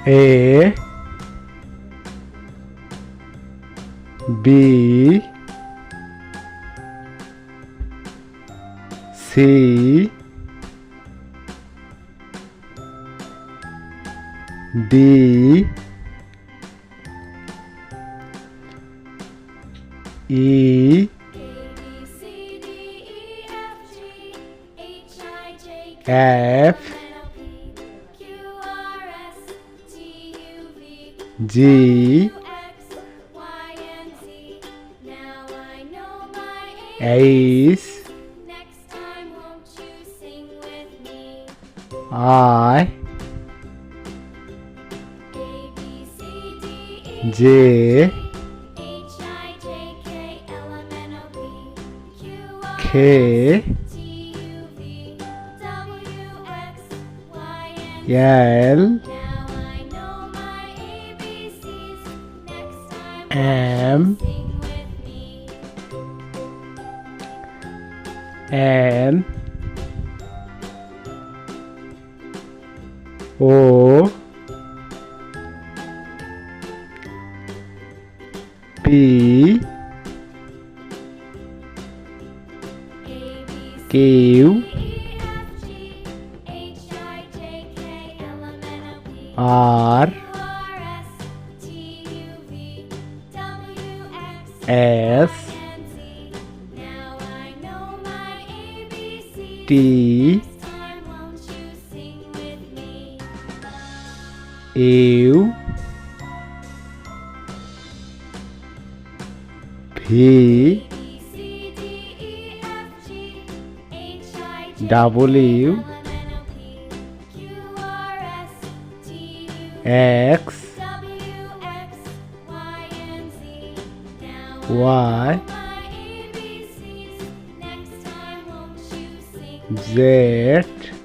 A B C D E F G H I J K L M N O P Q R S T U P W X Y Z